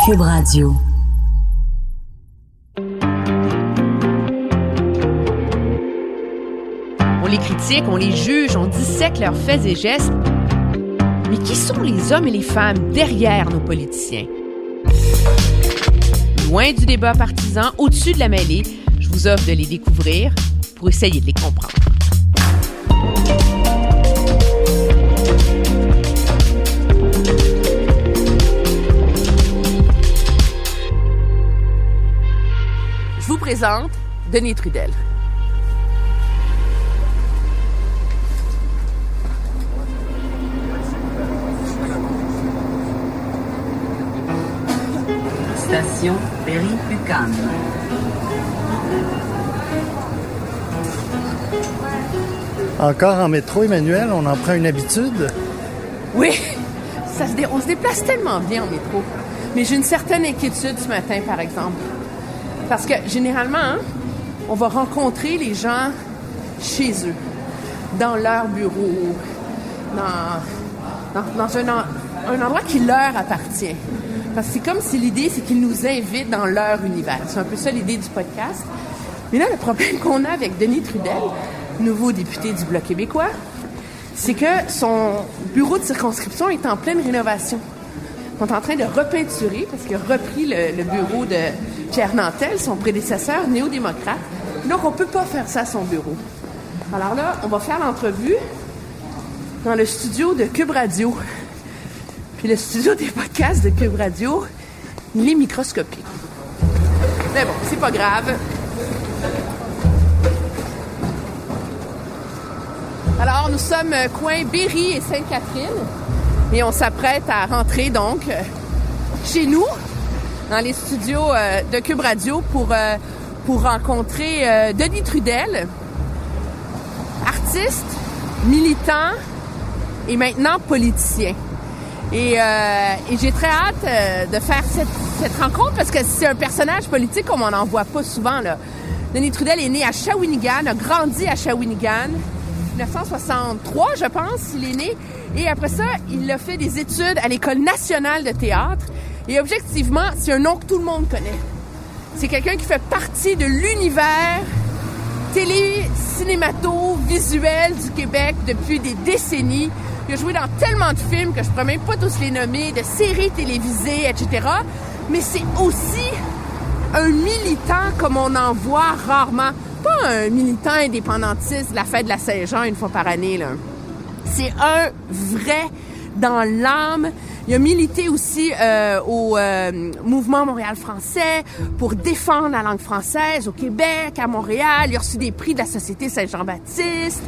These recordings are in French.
Cube Radio. On les critique, on les juge, on dissèque leurs faits et gestes. Mais qui sont les hommes et les femmes derrière nos politiciens? Loin du débat partisan, au-dessus de la mêlée, je vous offre de les découvrir pour essayer de les comprendre. Je vous présente Denis Trudel. Station Berry-UQAM. Encore en métro, Emmanuel, on en prend une habitude? Oui, on se déplace tellement bien en métro. Mais j'ai une certaine inquiétude ce matin, par exemple. Parce que, généralement, on va rencontrer les gens chez eux, dans leur bureau, dans un endroit qui leur appartient. Parce que c'est comme si l'idée, c'est qu'ils nous invitent dans leur univers. C'est un peu ça l'idée du podcast. Mais là, le problème qu'on a avec Denis Trudel, nouveau député du Bloc québécois, c'est que son bureau de circonscription est en pleine rénovation. On est en train de repeinturer, parce qu'il a repris le bureau de Pierre Nantel, son prédécesseur néo-démocrate. Donc, on ne peut pas faire ça à son bureau. Alors là, on va faire l'entrevue dans le studio de Cube Radio. Puis le studio des podcasts de Cube Radio, il est microscopique. Mais bon, c'est pas grave. Alors, nous sommes coin Berry et Sainte-Catherine et on s'apprête à rentrer donc chez nous, dans les studios de Cube Radio pour rencontrer Denis Trudel, artiste, militant et maintenant politicien. Et j'ai très hâte de faire cette rencontre parce que c'est un personnage politique comme on n'en voit pas souvent, là. Denis Trudel est né à Shawinigan, a grandi à Shawinigan. 1963, je pense, il est né. Et après ça, il a fait des études à l'École nationale de théâtre. Et objectivement, c'est un nom que tout le monde connaît. C'est quelqu'un qui fait partie de l'univers télé, cinémato, visuel du Québec depuis des décennies. Il a joué dans tellement de films que je ne pourrais même pas tous les nommer, de séries télévisées, etc. Mais c'est aussi un militant comme on en voit rarement. Pas un militant indépendantiste de la fête de la Saint-Jean une fois par année, là. C'est un vrai dans l'âme. Il a milité aussi au mouvement Montréal français pour défendre la langue française au Québec, à Montréal. Il a reçu des prix de la Société Saint-Jean-Baptiste.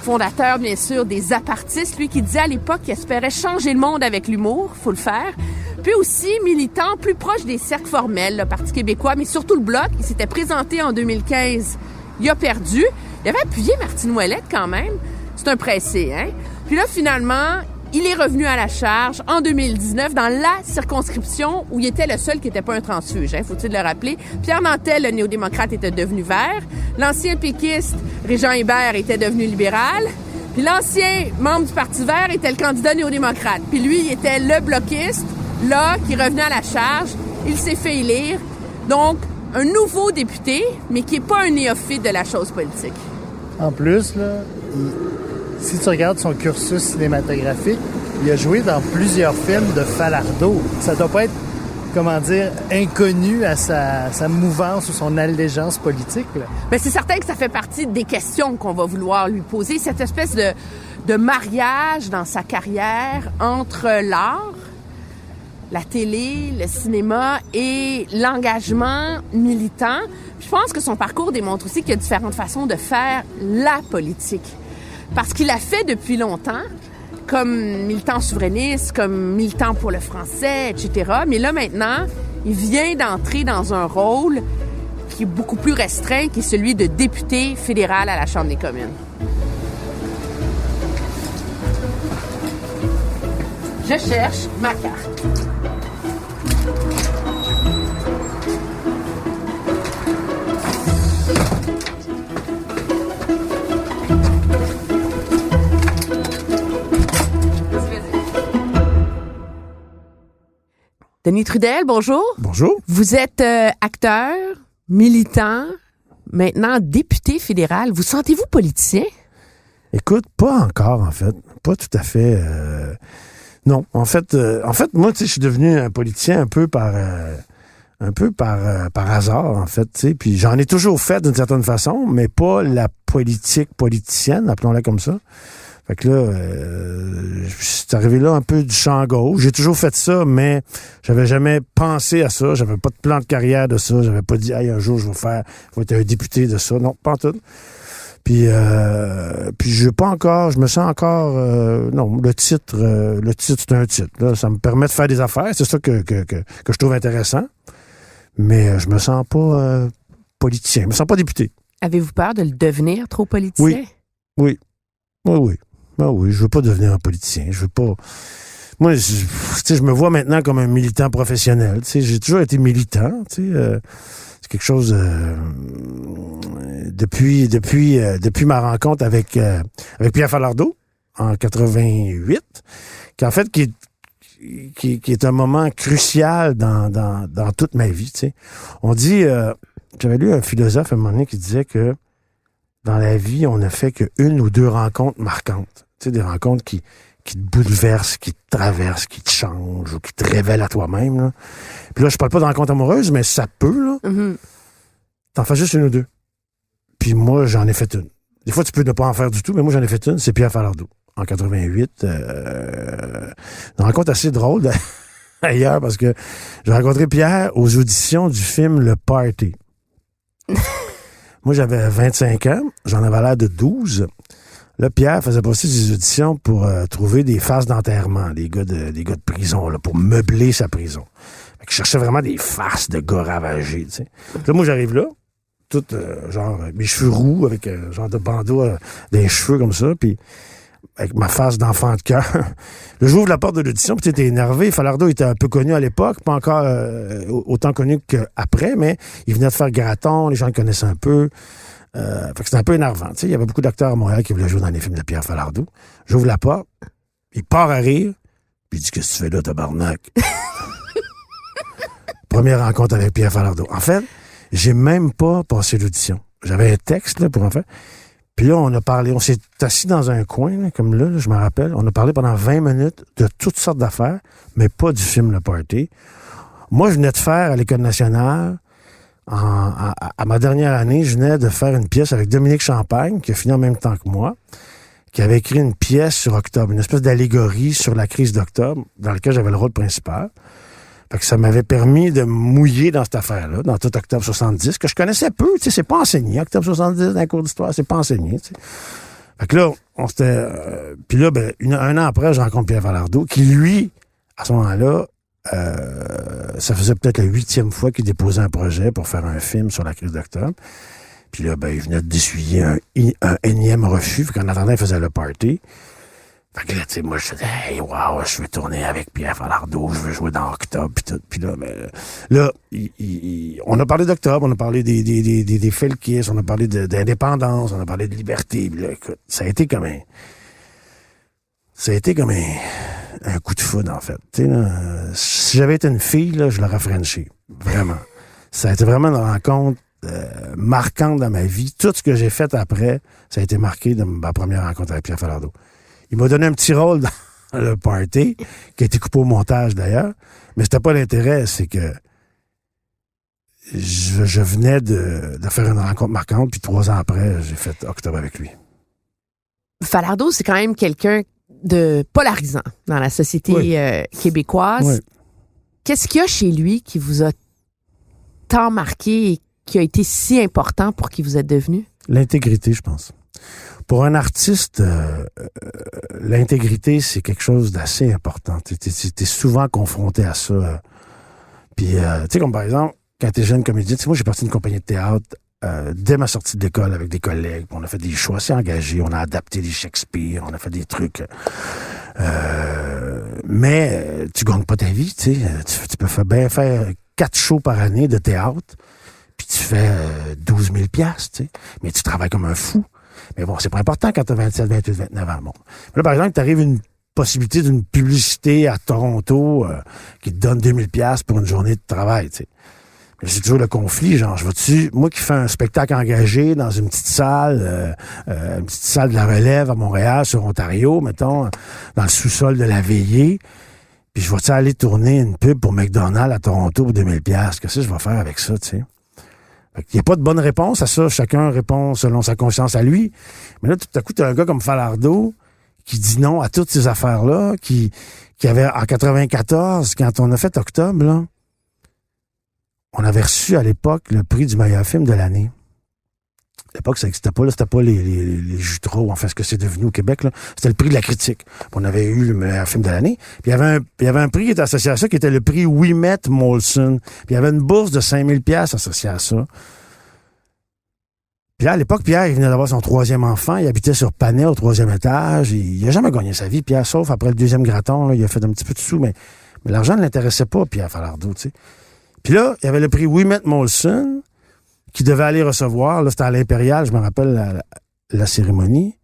Fondateur, bien sûr, des apartistes. Lui qui disait à l'époque qu'il espérait changer le monde avec l'humour. Faut le faire. Puis aussi militant plus proche des cercles formels, le Parti québécois, mais surtout le Bloc. Il s'était présenté en 2015. Il a perdu. Il avait appuyé Martine Ouellette quand même. C'est un pressé, hein? Puis là, finalement, il est revenu à la charge en 2019 dans la circonscription où il était le seul qui n'était pas un transfuge, hein, faut-il le rappeler. Pierre Nantel, le néo-démocrate, était devenu vert. L'ancien péquiste, Régent Hébert, était devenu libéral. Puis l'ancien membre du Parti vert était le candidat néo-démocrate. Puis lui, il était le bloquiste, là, qui revenait à la charge. Il s'est fait élire. Donc, un nouveau député, mais qui n'est pas un néophyte de la chose politique. En plus, là, si tu regardes son cursus cinématographique, il a joué dans plusieurs films de Falardeau. Ça doit pas être, comment dire, inconnu à sa mouvance ou son allégeance politique, là. Bien, c'est certain que ça fait partie des questions qu'on va vouloir lui poser. Cette espèce de mariage dans sa carrière entre l'art, la télé, le cinéma et l'engagement militant. Je pense que son parcours démontre aussi qu'il y a différentes façons de faire la politique. Parce qu'il l'a fait depuis longtemps, comme militant souverainiste, comme militant pour le français, etc. Mais là, maintenant, il vient d'entrer dans un rôle qui est beaucoup plus restreint, qui est celui de député fédéral à la Chambre des communes. Je cherche ma carte. Denis Trudel, bonjour. Bonjour. Vous êtes acteur, militant, maintenant député fédéral. Vous sentez-vous politicien? Écoute, pas encore, en fait. Pas tout à fait. Non, en fait, moi, tu sais, je suis devenu un politicien un peu par hasard, en fait, tu sais. Puis j'en ai toujours fait d'une certaine façon, mais pas la politique politicienne, appelons-la comme ça. Fait que là, c'est arrivé là un peu du champ gauche. J'ai toujours fait ça, mais j'avais jamais pensé à ça. J'avais pas de plan de carrière de ça. J'avais pas dit, hey, un jour, je vais être un député de ça. Non, pas en tout. Puis je me sens encore, non, le titre, c'est un titre. Là, ça me permet de faire des affaires. C'est ça que je trouve intéressant. Mais je me sens pas politicien. Je me sens pas député. Avez-vous peur de le devenir trop politicien? Oui. Ah oui, je veux pas devenir un politicien. Je veux pas. Moi, je me vois maintenant comme un militant professionnel. Tu sais, j'ai toujours été militant. Tu sais, c'est quelque chose depuis ma rencontre avec Pierre Falardeau en 88, qui est un moment crucial dans toute ma vie. Tu sais, on dit, j'avais lu un philosophe à un moment donné qui disait que dans la vie, on ne fait qu'une ou deux rencontres marquantes. Tu sais, des rencontres qui te bouleversent, qui te traversent, qui te changent ou qui te révèlent à toi-même. Là. Puis là, je parle pas de rencontres amoureuses, mais ça peut, là. Mm-hmm. T'en fais juste une ou deux. Puis moi, j'en ai fait une. Des fois, tu peux ne pas en faire du tout, mais moi, j'en ai fait une. C'est Pierre Falardeau. En 88. Une rencontre assez drôle, d'ailleurs, parce que j'ai rencontré Pierre aux auditions du film Le Party. Moi, j'avais 25 ans. J'en avais l'air de 12. Là, Pierre faisait passer des auditions pour trouver des faces d'enterrement, des gars de prison, là, pour meubler sa prison. Fait que je cherchais vraiment des faces de gars ravagés, tu sais. Là, moi, j'arrive là, tout, genre, mes cheveux roux, avec genre de bandeau des cheveux comme ça, puis avec ma face d'enfant de cœur. Là, j'ouvre la porte de l'audition, puis t'étais énervé. Falardeau était un peu connu à l'époque, pas encore autant connu qu'après, mais il venait de faire Graton, les gens le connaissaient un peu. Fait que c'était un peu énervant. Tu sais, il y avait beaucoup d'acteurs à Montréal qui voulaient jouer dans les films de Pierre Falardeau. J'ouvre la porte, il part à rire, puis il dit « Qu'est-ce que tu fais là, tabarnak? » Première rencontre avec Pierre Falardeau. En fait, j'ai même pas passé l'audition. J'avais un texte là, pour en faire. Puis là, on s'est assis dans un coin, là, comme là, je me rappelle. On a parlé pendant 20 minutes de toutes sortes d'affaires, mais pas du film Le Party. Moi, je venais de faire à l'École nationale, à ma dernière année, je venais de faire une pièce avec Dominique Champagne, qui a fini en même temps que moi, qui avait écrit une pièce sur Octobre, une espèce d'allégorie sur la crise d'Octobre, dans laquelle j'avais le rôle principal. Fait que ça m'avait permis de me mouiller dans cette affaire-là, dans tout Octobre 70, que je connaissais peu, tu sais, c'est pas enseigné. Octobre 70, dans un cours d'histoire, c'est pas enseigné, tu sais. Fait que là, on s'était... puis là, un an après, je rencontre Pierre Falardeau, qui, lui, à ce moment-là, ça faisait peut-être la 8e fois qu'il déposait un projet pour faire un film sur la crise d'Octobre. Puis là, il venait d'essuyer un énième refus. Fait qu'en attendant, il faisait Le Party. Fait que là, tu sais, moi, je disais, hey, wow, je veux tourner avec Pierre Falardeau, je veux jouer dans Octobre, puis tout. Puis là, on a parlé d'Octobre, on a parlé des Felkis, on a parlé d'indépendance, on a parlé de liberté. Puis là, écoute, ça a été comme un coup de foudre, en fait. Tu sais, là, si j'avais été une fille, là, je l'aurais frenché. Vraiment. Ça a été vraiment une rencontre marquante dans ma vie. Tout ce que j'ai fait après, ça a été marqué de ma première rencontre avec Pierre Falardeau. Il m'a donné un petit rôle dans Le Party, qui a été coupé au montage d'ailleurs, mais c'était pas l'intérêt, c'est que je venais de faire une rencontre marquante, puis 3 ans après, j'ai fait Octobre avec lui. Falardeau, c'est quand même quelqu'un de polarisant dans la société québécoise. Oui. Qu'est-ce qu'il y a chez lui qui vous a tant marqué et qui a été si important pour qui vous êtes devenu? L'intégrité, je pense. Pour un artiste, l'intégrité, c'est quelque chose d'assez important. T'es souvent confronté à ça. Puis, tu sais, comme par exemple, quand t'es jeune comédien, moi, j'ai parti d'une compagnie de théâtre dès ma sortie de l'école avec des collègues. On a fait des choix assez engagés. On a adapté des Shakespeare. On a fait des trucs. Mais tu gagnes pas ta vie, tu sais. Tu peux bien faire 4 shows par année de théâtre, puis tu fais 12 000 $, tu sais. Mais tu travailles comme un fou. Mais bon, c'est pas important quand t'as 27, 28, 29 ans. Bon. Là, par exemple, t'arrives une possibilité d'une publicité à Toronto qui te donne 2000$ pour une journée de travail, tu sais. Mais c'est toujours le conflit, genre, moi qui fais un spectacle engagé dans une petite salle de la Relève à Montréal, sur Ontario, mettons, dans le sous-sol de la Veillée, puis je vais-tu aller tourner une pub pour McDonald's à Toronto pour 2000$? Qu'est-ce que je vais faire avec ça, tu sais? Il n'y a pas de bonne réponse à ça. Chacun répond selon sa conscience à lui. Mais là, tout à coup, tu as un gars comme Falardeau qui dit non à toutes ces affaires-là, qui avait, en 94, quand on a fait Octobre, là, on avait reçu à l'époque le prix du meilleur film de l'année. À l'époque, ça n'existait pas, là, c'était pas les Jutreaux, enfin, ce que c'est devenu au Québec, là. C'était le prix de la critique. Puis on avait eu le meilleur film de l'année. Puis il y avait un prix qui était associé à ça, qui était le prix Ouimet Molson. Puis il y avait une bourse de 5000$ associée à ça. Puis là, à l'époque, Pierre, il venait d'avoir son 3e enfant. Il habitait sur Panay, au 3e étage. Il n'a jamais gagné sa vie, Pierre, sauf après le 2e graton, là, il a fait un petit peu de sous, mais l'argent ne l'intéressait pas, Pierre Falardeau, tu sais. Puis là, il y avait le prix Ouimet Molson qui devait aller recevoir. Là, c'était à l'Impérial, je me rappelle la cérémonie.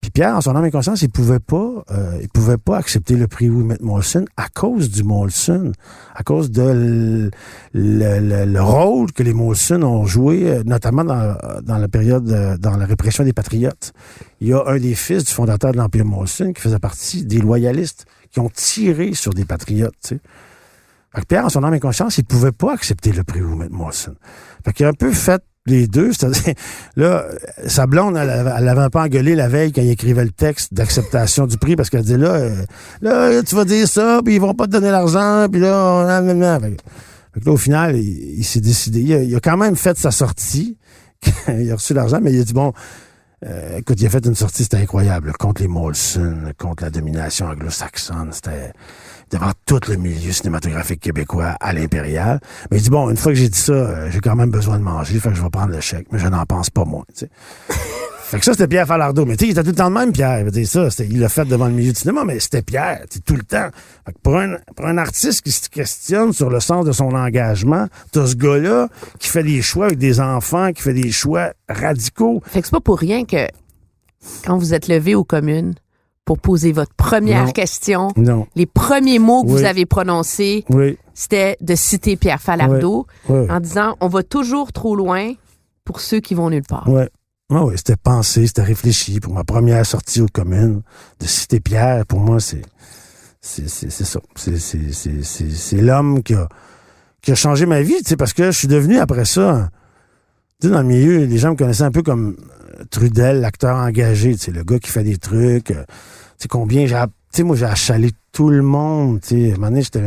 Puis Pierre, en son âme et conscience, il pouvait pas accepter le prix Ouimet Molson à cause du Molson, à cause de le rôle que les Molson ont joué, notamment dans la période, dans la répression des Patriotes. Il y a un des fils du fondateur de l'Empire Molson qui faisait partie des loyalistes qui ont tiré sur des Patriotes, tu sais. Fait que Pierre, en son âme et conscience, il pouvait pas accepter le prix Ouimet Molson. Fait qu'il a un peu fait les deux, c'est-à-dire, là, sa blonde, elle avait un peu engueulé la veille quand il écrivait le texte d'acceptation du prix, parce qu'elle disait, là, tu vas dire ça, puis ils vont pas te donner l'argent, puis là, Fait que là, au final, il s'est décidé, il a quand même fait sa sortie, il a reçu l'argent, mais il a dit, bon, écoute, il a fait une sortie, c'était incroyable, là, contre les Molson, contre la domination anglo-saxonne, c'était devant tout le milieu cinématographique québécois à l'Impérial. Mais il dit, bon, une fois que j'ai dit ça, j'ai quand même besoin de manger, fait que je vais prendre le chèque, mais je n'en pense pas moins, tu sais. Fait que ça, c'était Pierre Falardeau. Mais tu sais, il était tout le temps de même, Pierre. Il l'a fait devant le milieu du cinéma, mais c'était Pierre, tout le temps. Fait que pour un artiste qui se questionne sur le sens de son engagement, t'as ce gars-là qui fait des choix avec des enfants, qui fait des choix radicaux. Fait que c'est pas pour rien que quand vous êtes levé aux communes pour poser votre première question, les premiers mots que vous avez prononcés, c'était de citer Pierre Falardeau en disant « On va toujours trop loin pour ceux qui vont nulle part ». Oui, c'était pensé, c'était réfléchi. Pour ma première sortie aux communes, de citer Pierre, pour moi, c'est ça. C'est l'homme qui a changé ma vie, tu sais, parce que je suis devenu, après ça, tu sais, dans le milieu, les gens me connaissaient un peu comme Trudel, l'acteur engagé, tu sais, le gars qui fait des trucs. Tu sais, combien tu sais, moi, j'ai achalé tout le monde, tu sais. À un moment donné, j'étais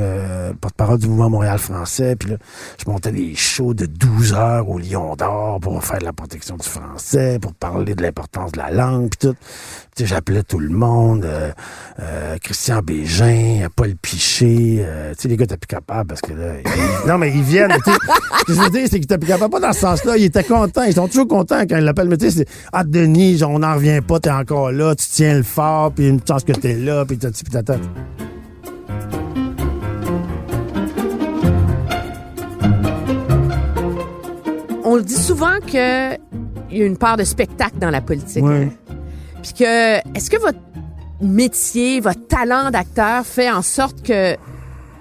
porte-parole du mouvement Montréal français, puis là, je montais des shows de 12 heures au Lion d'Or pour faire de la protection du français, pour parler de l'importance de la langue, puis tout. Tu sais, j'appelais tout le monde, Christian Bégin, Paul Piché, tu sais, les gars étaient plus capables, parce que là, non, mais ils viennent, tu sais. Ce que je veux dire, c'est qu'ils étaient plus capables, pas dans ce sens-là, ils étaient contents, ils sont toujours contents quand ils l'appellent, mais tu sais, c'est, ah, Denis, on n'en revient pas, t'es encore là, tu tiens le fort, puis une chance que t'es là, puis t'as-tu, puis t'attends. On dit souvent qu'il y a une part de spectacle dans la politique. Oui. Puis que, est-ce que votre métier, votre talent d'acteur fait en sorte que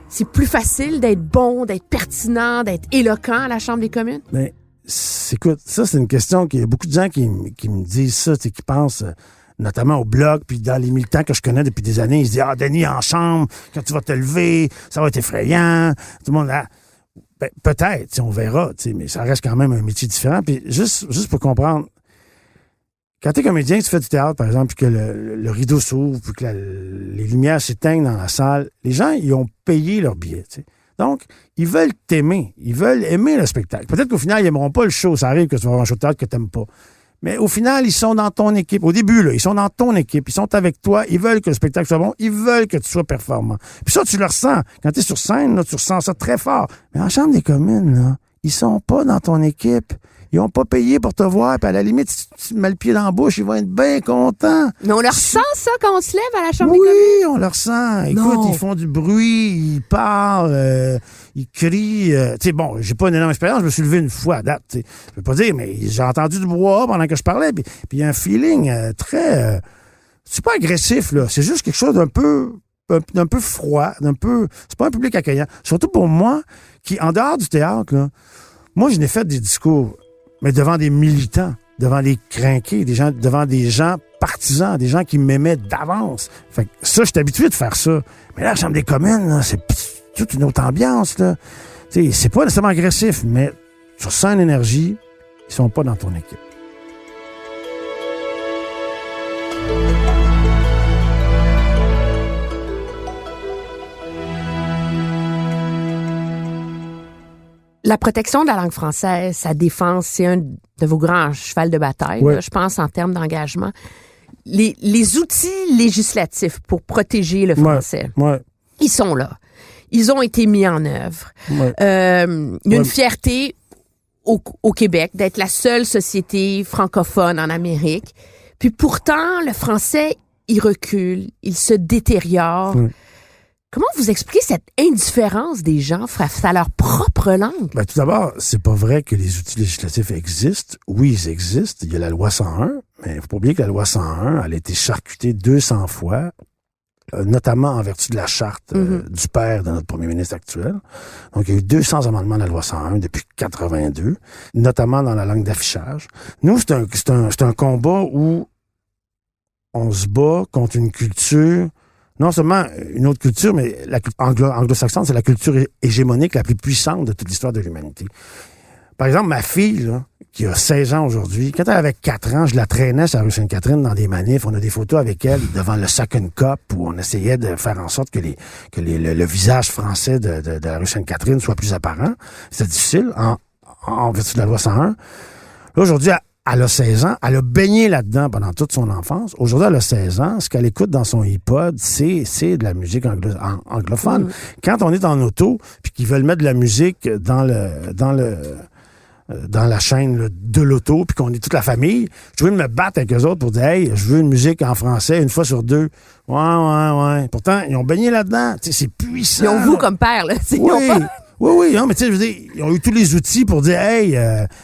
c'est plus facile d'être bon, d'être pertinent, d'être éloquent à la Chambre des communes? Ben, écoute, ça, c'est une question qu'il y a beaucoup de gens qui me disent ça, qui pensent notamment au blog, puis dans les militants que je connais depuis des années, ils se disent « Ah, Denis, en chambre, quand tu vas te lever, ça va être effrayant. » Tout le monde, là, ben, peut-être, on verra, mais ça reste quand même un métier différent. Puis juste pour comprendre, quand t'es comédien, tu fais du théâtre, par exemple, puis que le rideau s'ouvre, puis que les lumières s'éteignent dans la salle, les gens, ils ont payé leur billet, t'sais. Donc, ils veulent t'aimer. Ils veulent aimer le spectacle. Peut-être qu'au final, ils n'aimeront pas le show. Ça arrive que tu vas avoir un show de théâtre que tu n'aimes pas. Mais au final, ils sont dans ton équipe. Au début, là, ils sont dans ton équipe. Ils sont avec toi. Ils veulent que le spectacle soit bon. Ils veulent que tu sois performant. Puis ça, tu le ressens. Quand tu es sur scène, là, tu ressens ça très fort. Mais en Chambre des communes, là, ils sont pas dans ton équipe. Ils ont pas payé pour te voir. Puis à la limite, si tu te mets le pied dans la bouche, ils vont être bien contents. Mais on leur sent ça quand on se lève à la Chambre des communes? Oui, on leur sent. Écoute, ils font du bruit, ils parlent, ils crient. Tu sais, bon, j'ai pas une énorme expérience. Je me suis levé une fois à date. T'sais. Je peux pas dire, mais j'ai entendu du brouhaha pendant que je parlais. Puis il y a un feeling très... c'est pas agressif, là. C'est juste quelque chose d'un peu froid, c'est pas un public accueillant. Surtout pour moi, qui, en dehors du théâtre, là, moi, je n'ai fait des discours, mais devant des militants, devant des crinqués, devant des gens partisans, des gens qui m'aimaient d'avance. Fait que ça, je suis habitué de faire ça. Mais là, la Chambre des communes, là, c'est toute une autre ambiance, là. T'sais, c'est pas nécessairement agressif, mais tu sens une énergie, ils sont pas dans ton équipe. La protection de la langue française, sa défense, c'est un de vos grands chevals de bataille, ouais. là, je pense, en termes d'engagement. Les outils législatifs pour protéger le français, Ouais. ils sont là. Ils ont été mis en œuvre. Ouais. Il y a une fierté au Québec d'être la seule société francophone en Amérique. Puis pourtant, le français, il recule, il se détériore. Ouais. Comment vous expliquez cette indifférence des gens face à leur propre langue? Ben, tout d'abord, c'est pas vrai que les outils législatifs existent. Oui, ils existent. Il y a la loi 101, mais il faut pas oublier que la loi 101, elle a été charcutée 200 fois, notamment en vertu de la charte du père de notre premier ministre actuel. Donc, il y a eu 200 amendements de la loi 101 depuis 82, notamment dans la langue d'affichage. Nous, c'est un combat où on se bat contre une culture, non seulement une autre culture, mais la anglo-saxonne, c'est la culture hégémonique la plus puissante de toute l'histoire de l'humanité. Par exemple, ma fille, là, qui a 16 ans aujourd'hui, quand elle avait 4 ans, je la traînais sur la rue Sainte-Catherine dans des manifs. On a des photos avec elle devant le Second Cup où on essayait de faire en sorte que le visage français de la rue Sainte-Catherine soit plus apparent. C'était difficile en vertu de la loi 101. Là, aujourd'hui, elle a 16 ans. Elle a baigné là-dedans pendant toute son enfance. Aujourd'hui, elle a 16 ans. Ce qu'elle écoute dans son iPod, c'est de la musique anglophone. Quand on est en auto puis qu'ils veulent mettre de la musique dans la chaîne là, de l'auto, puis qu'on est toute la famille, je veux me battre avec eux autres pour dire « Hey, je veux une musique en français une fois sur deux. » Ouais. Pourtant, ils ont baigné là-dedans. Tu sais, c'est puissant. Ils ont vous comme père, là. Oui, non, mais tu sais, je veux dire, ils ont eu tous les outils pour dire « Hey,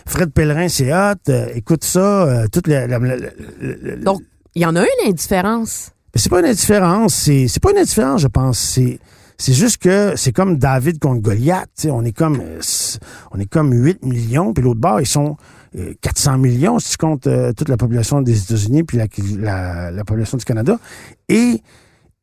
Fred Pellerin, c'est hot, écoute ça. » Donc, il y en a une indifférence. Mais c'est pas une indifférence. C'est pas une indifférence, je pense. C'est juste que c'est comme David contre Goliath. T'sais, on est comme 8 millions, puis l'autre bord, ils sont 400 millions si tu comptes toute la population des États-Unis puis la population du Canada. Et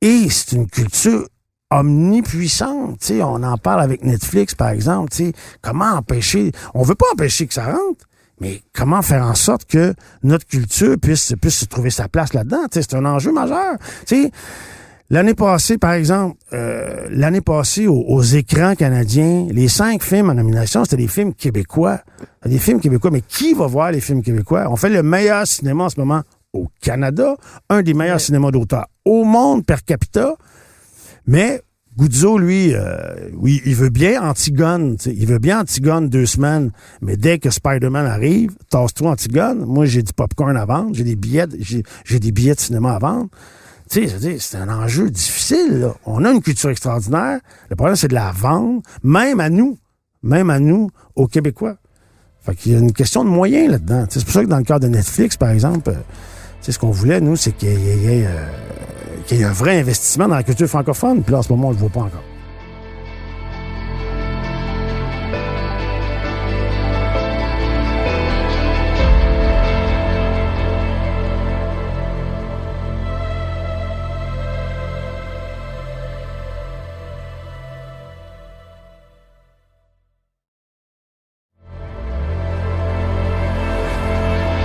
c'est une culture omnipuissante. T'sais, on en parle avec Netflix, par exemple. T'sais, comment empêcher... On veut pas empêcher que ça rentre, mais comment faire en sorte que notre culture puisse se trouver sa place là-dedans? T'sais, c'est un enjeu majeur. T'sais, l'année passée, par exemple, aux écrans canadiens, les 5 films en nomination, c'était des films québécois. Des films québécois, mais qui va voir les films québécois? On fait le meilleur cinéma en ce moment au Canada, un des meilleurs cinémas d'auteur au monde per capita, mais Guzzo, lui, oui, il veut bien Antigone, il veut bien Antigone 2 semaines, mais dès que Spider-Man arrive, tasse-toi Antigone, moi j'ai du popcorn à vendre, j'ai des billets de cinéma à vendre. Tu sais, je veux dire, c'est un enjeu difficile, là. On a une culture extraordinaire. Le problème, c'est de la vendre, même à nous, aux Québécois. Fait qu'il y a une question de moyens là-dedans. C'est pour ça que dans le cadre de Netflix, par exemple, ce qu'on voulait, nous, c'est qu'il y ait un vrai investissement dans la culture francophone. Puis là, en ce moment, on le voit pas encore.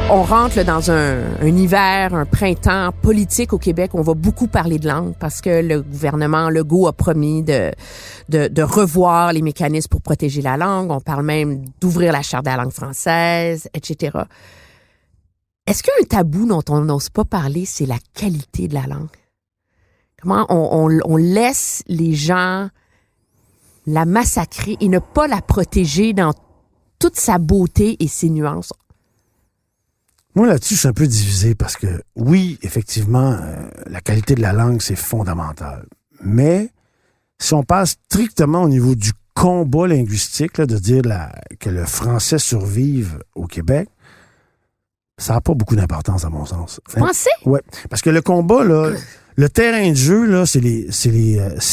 On rentre là, dans un hiver, un printemps politique au Québec. On va beaucoup parler de langue parce que le gouvernement Legault a promis de revoir les mécanismes pour protéger la langue. On parle même d'ouvrir la charte de la langue française, etc. Est-ce qu'il y a un tabou dont on n'ose pas parler, c'est la qualité de la langue? Comment on laisse les gens la massacrer et ne pas la protéger dans toute sa beauté et ses nuances? Moi, là-dessus, je suis un peu divisé parce que, oui, effectivement, la qualité de la langue, c'est fondamental. Mais si on passe strictement au niveau du combat linguistique, là, de dire que le français survive au Québec, ça n'a pas beaucoup d'importance, à mon sens. Vous pensez? Oui, parce que le combat, là, le terrain de jeu, là, c'est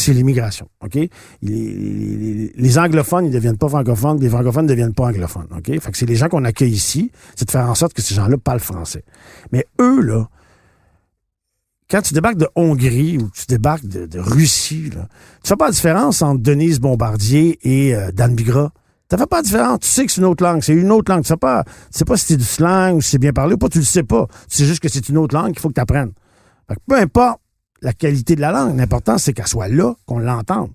l'immigration, OK? Les anglophones, ils ne deviennent pas francophones, les francophones ne deviennent pas anglophones, OK? Fait que c'est les gens qu'on accueille ici, c'est de faire en sorte que ces gens-là parlent français. Mais eux, là, quand tu débarques de Hongrie ou tu débarques de Russie, là, tu fais pas la différence entre Denise Bombardier et Dan Bigra. Tu fais pas la différence. Tu sais que c'est une autre langue. C'est une autre langue. Tu sais pas si c'est du slang ou si c'est bien parlé ou pas. Tu le sais pas. Tu sais juste que c'est une autre langue qu'il faut que tu apprennes. Fait que peu importe la qualité de la langue, l'important, c'est qu'elle soit là, qu'on l'entende.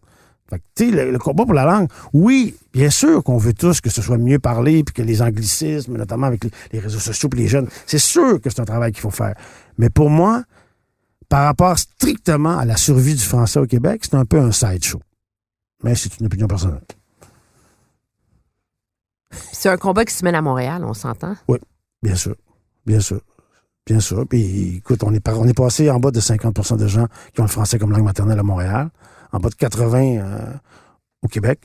Fait que, tu sais, le combat pour la langue, oui, bien sûr qu'on veut tous que ce soit mieux parlé puis que les anglicismes, notamment avec les réseaux sociaux et les jeunes, c'est sûr que c'est un travail qu'il faut faire. Mais pour moi, par rapport strictement à la survie du français au Québec, c'est un peu un sideshow. Mais c'est une opinion personnelle. C'est un combat qui se mène à Montréal, on s'entend? Oui, bien sûr. Bien sûr. Bien sûr. Puis, écoute, on est passé en bas de 50% de gens qui ont le français comme langue maternelle à Montréal, en bas de 80% au Québec,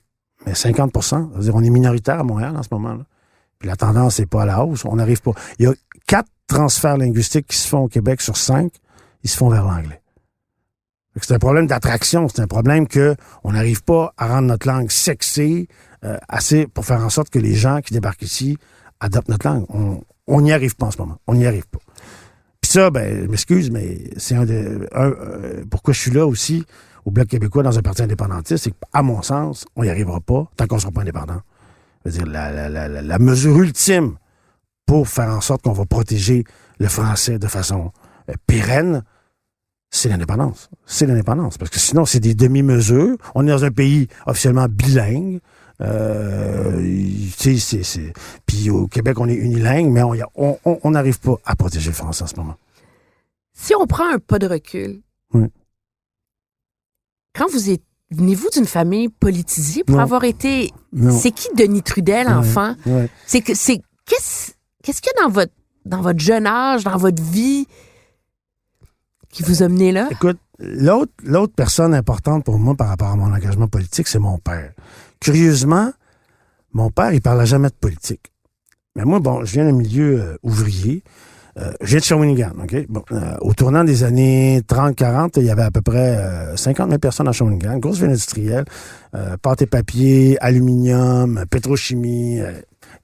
mais 50%. C'est-à-dire, on est minoritaire à Montréal en ce moment-là. Puis la tendance n'est pas à la hausse. On n'arrive pas. Il y a 4 transferts linguistiques qui se font au Québec sur 5. Ils se font vers l'anglais. C'est un problème d'attraction. C'est un problème qu'on n'arrive pas à rendre notre langue sexy assez pour faire en sorte que les gens qui débarquent ici adoptent notre langue. On n'y arrive pas en ce moment. On n'y arrive pas. Puis ça, je m'excuse, mais c'est pourquoi je suis là aussi au Bloc québécois dans un parti indépendantiste, c'est qu'à mon sens, on n'y arrivera pas tant qu'on ne sera pas indépendant. Je veux dire, la mesure ultime pour faire en sorte qu'on va protéger le français de façon pérenne, c'est l'indépendance. C'est l'indépendance. Parce que sinon, c'est des demi-mesures. On est dans un pays officiellement bilingue. Puis au Québec, on est unilingue, mais on n'arrive pas à protéger le français en ce moment. Si on prend un pas de recul, oui. Quand venez-vous d'une famille politisée pour avoir été... Non. C'est qui Denis Trudel, enfant? Ouais. Qu'est-ce qu'il y a dans votre jeune âge, dans votre vie, qui vous a mené là? Écoute, l'autre personne importante pour moi par rapport à mon engagement politique, c'est mon père. Curieusement, mon père, il parlait jamais de politique. Mais moi, je viens d'un milieu ouvrier. Je viens de Shawinigan, OK? Au tournant des années 30-40, il y avait à peu près 50 000 personnes à Shawinigan, grosse ville industrielle, pâte et papier, aluminium, pétrochimie.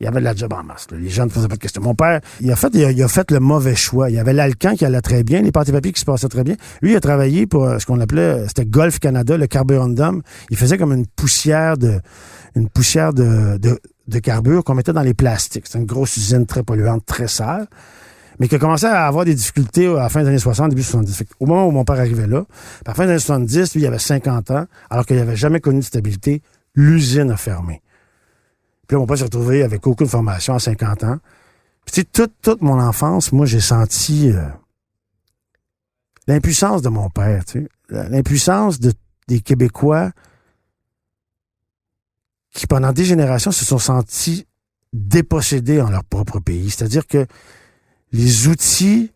Il y avait de la job en masse. Là. Les gens ne posaient pas de questions. Mon père, il a fait le mauvais choix. Il y avait l'Alcan qui allait très bien, les pâtes et papiers qui se passaient très bien. Lui, il a travaillé pour ce qu'on appelait, c'était Golf Canada, le carborundum. Il faisait comme une poussière de carbure qu'on mettait dans les plastiques. C'était une grosse usine très polluante, très sale, mais qui a commencé à avoir des difficultés à la fin des années 60, début 70. Au moment où mon père arrivait là, à la fin des années 70, lui, il avait 50 ans, alors qu'il n'avait jamais connu de stabilité. L'usine a fermé. Puis là, mon père s'est retrouvé avec aucune formation à 50 ans. Puis tu sais, toute mon enfance, moi, j'ai senti l'impuissance de mon père, tu sais. L'impuissance des Québécois qui, pendant des générations, se sont sentis dépossédés en leur propre pays. C'est-à-dire que les outils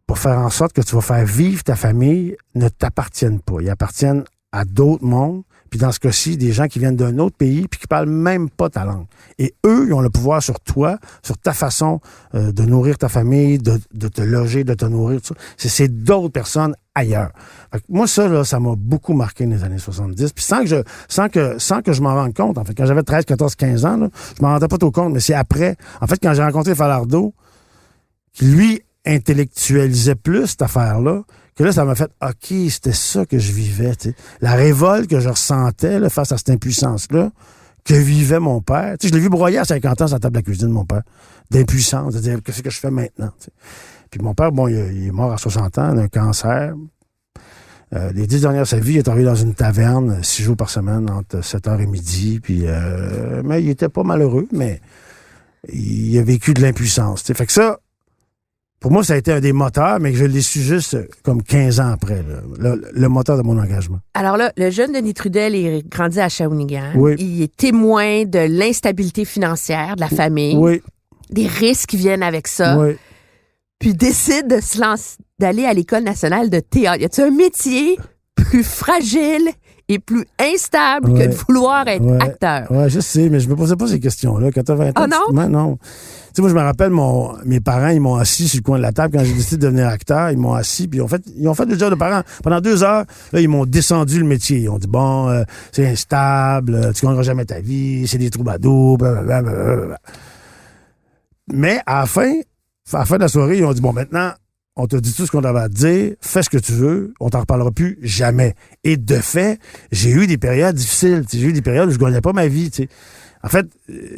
pour faire en sorte que tu vas faire vivre ta famille ne t'appartiennent pas. Ils appartiennent à d'autres mondes. Puis dans ce cas-ci, des gens qui viennent d'un autre pays puis qui parlent même pas ta langue. Et eux, ils ont le pouvoir sur toi, sur ta façon de nourrir ta famille, de te loger, de te nourrir, tout ça. C'est d'autres personnes ailleurs. Fait que moi, ça, là, ça m'a beaucoup marqué dans les années 70. Puis sans que je m'en rende compte, en fait, quand j'avais 13, 14, 15 ans, là, je m'en rendais pas trop compte, mais c'est après. En fait, quand j'ai rencontré Falardeau, qui, lui, intellectualisait plus cette affaire-là, que là, ça m'a fait, OK, c'était ça que je vivais, tu sais. La révolte que je ressentais là, face à cette impuissance-là, que vivait mon père. Tu sais, je l'ai vu broyer à 50 ans sur la table de la cuisine, mon père, d'impuissance, de dire, qu'est-ce que je fais maintenant, tu sais. Puis mon père, il est mort à 60 ans d'un cancer. Les 10 dernières de sa vie, il est arrivé dans une taverne 6 jours par semaine, entre 7h et midi. Puis, mais il était pas malheureux, mais il a vécu de l'impuissance, tu sais. Fait que ça, pour moi, ça a été un des moteurs, mais je l'ai su juste comme 15 ans après, le moteur de mon engagement. Alors là, le jeune Denis Trudel est grandi à Shawinigan. Oui. Il est témoin de l'instabilité financière de la famille. Oui. Des risques qui viennent avec ça. Oui. Puis décide de se lancer, d'aller à l'École nationale de théâtre. Y a-t-il un métier plus fragile est plus instable Ouais. que de vouloir être Ouais. acteur. Ouais, je sais, mais je me posais pas ces questions-là. Quand t'as 20 ans, Ah non? non. Tu sais, moi, je me rappelle, mes parents, ils m'ont assis sur le coin de la table quand j'ai décidé de devenir acteur. Ils m'ont assis, puis ils ont fait le job de parents. Pendant 2 heures, là, ils m'ont descendu le métier. Ils ont dit, bon, c'est instable, tu gagneras jamais ta vie, c'est des troubadours, blablabla, blablabla. Mais à la fin de la soirée, ils ont dit, bon, maintenant, on t'a dit tout ce qu'on avait à te dire, fais ce que tu veux, on t'en reparlera plus jamais. Et de fait, j'ai eu des périodes difficiles. J'ai eu des périodes où je gagnais pas ma vie. T'sais. En fait,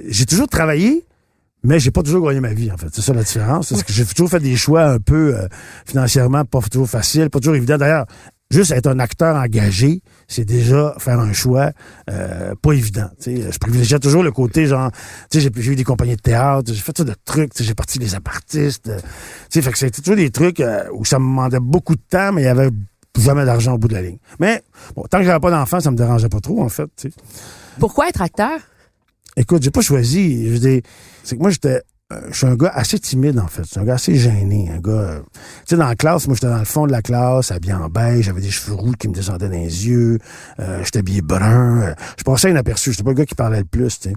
j'ai toujours travaillé, mais j'ai pas toujours gagné ma vie, en fait. C'est ça la différence. C'est que j'ai toujours fait des choix un peu financièrement pas toujours faciles, pas toujours évidents. D'ailleurs, juste être un acteur engagé, c'est déjà faire un choix pas évident. T'sais. Je privilégiais toujours le côté genre, j'ai eu des compagnies de théâtre, j'ai fait ça de trucs, j'ai parti les apartistes. Fait que c'était toujours des trucs où ça me demandait beaucoup de temps, mais il y avait jamais d'argent au bout de la ligne. Mais bon, tant que j'avais pas d'enfant, ça me dérangeait pas trop, en fait. T'sais. Pourquoi être acteur? Écoute, j'ai pas choisi. C'est que moi, je suis un gars assez timide, en fait. Je suis un gars assez gêné. Un gars... tu sais, dans la classe, moi, j'étais dans le fond de la classe, habillé en beige, j'avais des cheveux roux qui me descendaient dans les yeux, j'étais habillé brun. Je passais inaperçu. J'étais pas le gars qui parlait le plus, tu sais.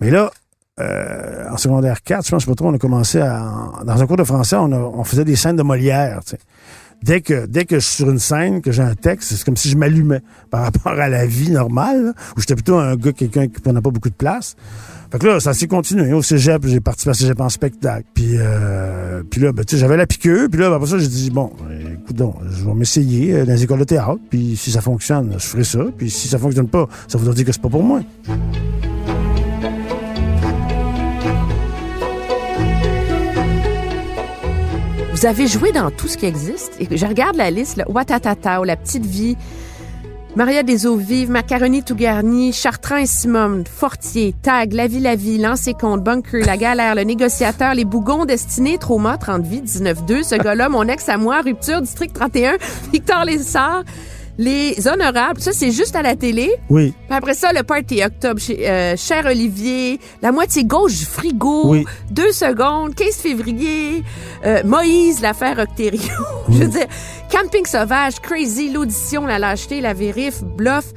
Mais là, en secondaire 4, je pense pas trop, on a commencé dans un cours de français, on faisait des scènes de Molière, tu sais. Dès que je suis sur une scène, que j'ai un texte, c'est comme si je m'allumais par rapport à la vie normale, là, où j'étais plutôt quelqu'un qui prenait pas beaucoup de place. Fait que là, ça s'est continué. Au cégep, j'ai participé à cégep en spectacle. Puis là, ben, tu sais, j'avais la piqûre. Puis là, après ça, j'ai dit, bon, écoute donc, je vais m'essayer dans les écoles de théâtre. Puis si ça fonctionne, je ferai ça. Puis si ça fonctionne pas, ça voudra dire que c'est pas pour moi. Vous avez joué dans tout ce qui existe. Et je regarde la liste, là, Ouattatata, La Petite Vie, Maria des Eaux Vives, Macaroni tout garni, Chartrand et Simone, Fortier, Tag, La Vie, Lancer compte, Bunker, La Galère, Le Négociateur, Les Bougons, Destinée, Trauma, 30 vies, 19-2, Ce gars-là, Mon ex à moi, Rupture, District 31, Victor Lessard, Les Honorables, ça c'est juste à la télé. Oui. Puis après ça, le Party Octobre, Cher Olivier, La moitié gauche du frigo, Oui. 2 secondes, 15 février, Moïse, l'affaire Octério. Je veux dire, Camping Sauvage, Crazy, L'Audition, La Lâcheté, La Vérif, Bluff.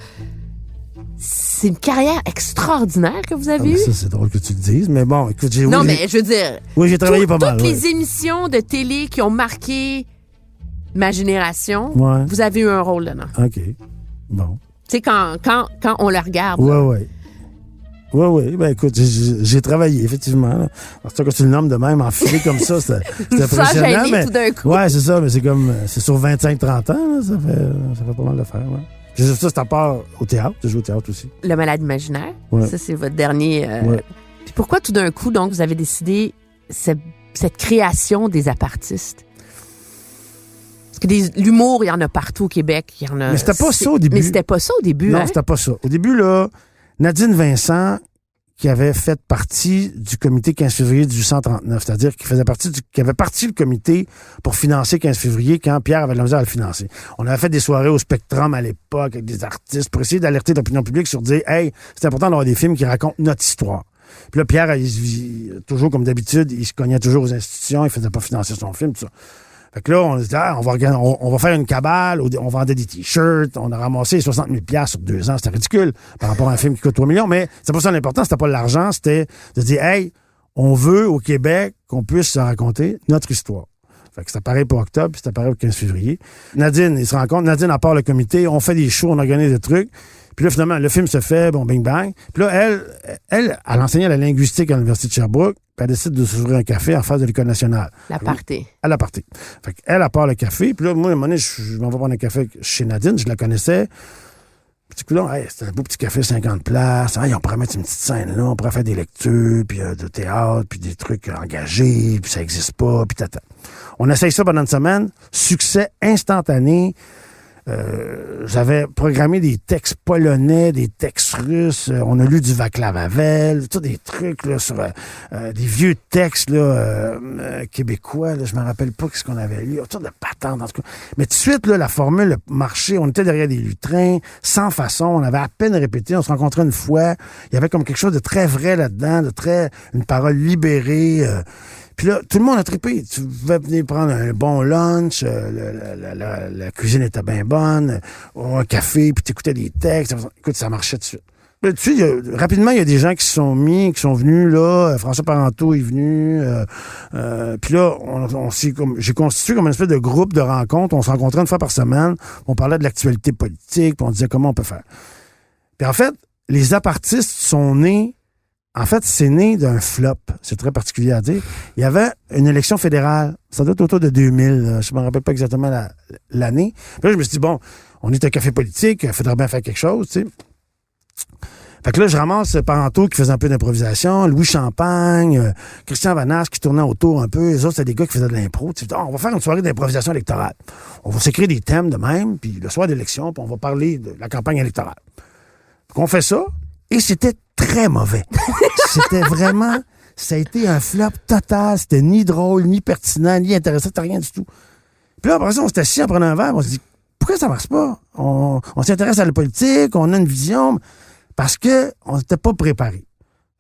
C'est une carrière extraordinaire que vous avez eue. Ça, c'est drôle que tu le dises. Mais bon, écoute, Non, mais je veux dire... Oui, j'ai travaillé pas mal. Toutes les émissions de télé qui ont marqué ma génération, Ouais. vous avez eu un rôle dedans. OK. Bon. Tu sais, quand on le regarde. Ouais. Oui. Ben écoute, j'ai travaillé, effectivement. Là. Alors, que tu le nommes de même, enfilé comme ça, c'était impressionnant. Gêné Mais, tout d'un coup. ouais, c'est ça, mais c'est sur 25-30 ans, là, ça fait pas mal de faire, ouais. Ça, c'est à part au théâtre. Je joue au théâtre aussi. Le Malade imaginaire, Ouais. ça, c'est votre dernier... Ouais. Puis pourquoi tout d'un coup, donc, vous avez décidé cette création des apartistes? Parce que l'humour, il y en a partout au Québec. Il y en a, Mais c'était pas ça au début. Mais c'était pas ça au début, Non, hein? c'était pas ça. Au début, là, Nadine Vincent, qui avait fait partie du comité 15 février 1839, c'est-à-dire qui avait parti le comité pour financer 15 février quand Pierre avait de la misère à le financer. On avait fait des soirées au Spectrum à l'époque avec des artistes pour essayer d'alerter l'opinion publique sur dire, hey, c'est important d'avoir des films qui racontent notre histoire. Puis là, Pierre, toujours comme d'habitude, il se cognait toujours aux institutions, il faisait pas financer son film, tout ça. Fait que là, on se dit, on va faire une cabale, on vendait des t-shirts, on a ramassé 60 000 sur 2 ans, c'était ridicule par rapport à un film qui coûte 3 millions, mais c'est pas ça l'important, c'était pas l'argent, c'était de dire, hey, on veut au Québec qu'on puisse se raconter notre histoire. Fait que c'était pareil pour octobre, puis c'était pareil pour 15 février. Nadine, il se rend compte, Nadine, à part le comité, on fait des shows, on organise des trucs. Puis là, finalement, le film se fait, bon, bing bang. Puis là, elle enseignait la linguistique à l'Université de Sherbrooke, puis elle décide de s'ouvrir un café en face de l'École nationale. L'aparté. À l'aparté. Fait qu'elle, à part le café, puis là, moi, à un moment donné, je m'en vais prendre un café chez Nadine, je la connaissais. Puis du coup, là, hey, c'était un beau petit café, 50 places. Hey, on pourrait mettre une petite scène là, on pourrait faire des lectures, puis de théâtre, puis des trucs engagés, puis ça existe pas, puis tata. On essaye ça pendant une semaine. Succès instantané. J'avais programmé des textes polonais, des textes russes. On a lu du Václav Havel, tout des trucs là, sur des vieux textes là, québécois. Là, je me rappelle pas ce qu'on avait lu. Autour de patentes, en tout cas. Mais tout de suite, là, la formule marchait. On était derrière des lutrins, sans façon. On avait à peine répété. On se rencontrait une fois. Il y avait comme quelque chose de très vrai là-dedans, une parole libérée. Puis là, tout le monde a trippé. Tu pouvais venir prendre un bon lunch, la cuisine était bien bonne, un café, puis t'écoutais des textes. Écoute, ça marchait tout de suite. Là, tu sais, rapidement, il y a des gens qui sont venus là. François Parenteau est venu. Puis là, j'ai constitué comme une espèce de groupe de rencontres. On se rencontrait une fois par semaine. On parlait de l'actualité politique, puis on disait comment on peut faire. Puis en fait, les apartistes sont nés. En fait, c'est né d'un flop. C'est très particulier à dire. Il y avait une élection fédérale. Ça doit être autour de 2000. Je me rappelle pas exactement l'année. Puis là, je me suis dit, bon, on est un café politique. Il faudrait bien faire quelque chose, tu sais. Fait que là, je ramasse Parenteau qui faisait un peu d'improvisation, Louis Champagne, Christian Vanasse qui tournait autour un peu. Les autres, c'était des gars qui faisaient de l'impro. Tu sais, on va faire une soirée d'improvisation électorale. On va s'écrire des thèmes de même, puis le soir d'élection, puis on va parler de la campagne électorale. Donc, on fait ça, et c'était très mauvais. C'était vraiment... Ça a été un flop total. C'était ni drôle, ni pertinent, ni intéressant. C'était rien du tout. Puis là, après ça, on s'est assis en prenant un verre, on s'est dit, pourquoi ça marche pas? On s'intéresse à la politique, on a une vision, parce que on n'était pas préparé.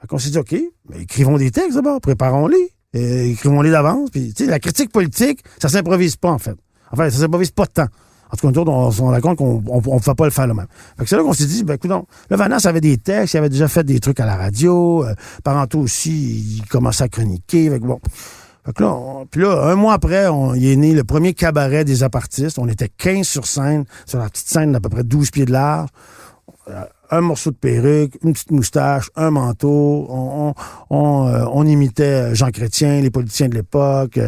Fait qu'on s'est dit, OK, mais écrivons des textes d'abord, préparons-les, écrivons-les d'avance. Puis, tu sais, la critique politique, ça s'improvise pas, en fait. Enfin, ça s'improvise pas tant. En tout cas, nous autres, on se rend compte qu'on ne peut pas le faire le même. Fait que c'est là qu'on s'est dit, ben, écoute, le Vanasse avait des textes, il avait déjà fait des trucs à la radio, Parenteau aussi, il commençait à chroniquer. Fait que bon. Fait que là, puis là, un mois après, il est né le premier cabaret des apartistes. On était 15 sur scène, sur la petite scène d'à peu près 12 pieds de large. Un morceau de perruque, une petite moustache, un manteau. On imitait Jean Chrétien, les politiciens de l'époque.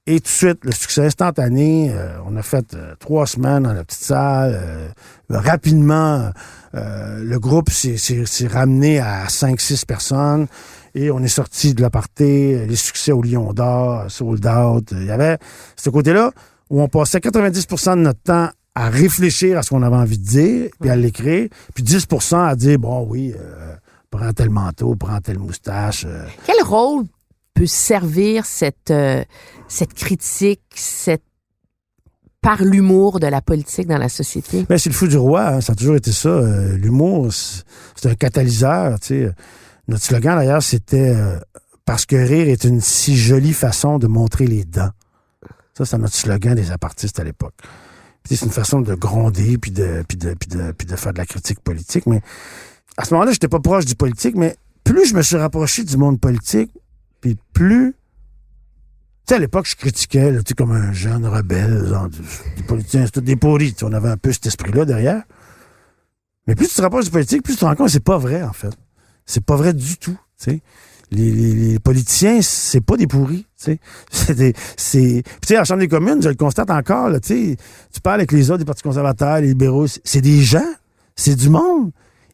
Et tout de suite, le succès instantané. On a fait 3 semaines dans la petite salle. Rapidement, le groupe s'est ramené à 5-6 personnes. Et on est sorti de l'aparté, les succès au Lion d'Or, Sold Out. Il y avait ce côté-là où on passait 90% de notre temps à réfléchir à ce qu'on avait envie de dire, puis à l'écrire, puis 10% à dire, bon, oui, prends tel manteau, prends telle moustache. Quel rôle peut servir cette critique, par l'humour de la politique dans la société? Ben, c'est le fou du roi, hein, ça a toujours été ça. L'humour, c'est un catalyseur, tu sais. Notre slogan, d'ailleurs, c'était parce que rire est une si jolie façon de montrer les dents. Ça, c'est notre slogan des apartistes à l'époque. Puis, c'est une façon de gronder puis de faire de la critique politique. Mais à ce moment-là, j'étais pas proche du politique, mais plus je me suis rapproché du monde politique, puis plus... Tu sais, à l'époque, je critiquais, là, tu sais, comme un jeune rebelle, genre, des politiciens, c'est tout des pourris. On avait un peu cet esprit-là derrière. Mais plus tu te rapproches du politique, plus tu te rends compte que c'est pas vrai, en fait. C'est pas vrai du tout, tu sais. Les politiciens, c'est pas des pourris, tu sais. Puis tu sais, à la Chambre des communes, je le constate encore, là, tu sais, tu parles avec les autres des partis conservateurs, les libéraux, c'est des gens, c'est du monde.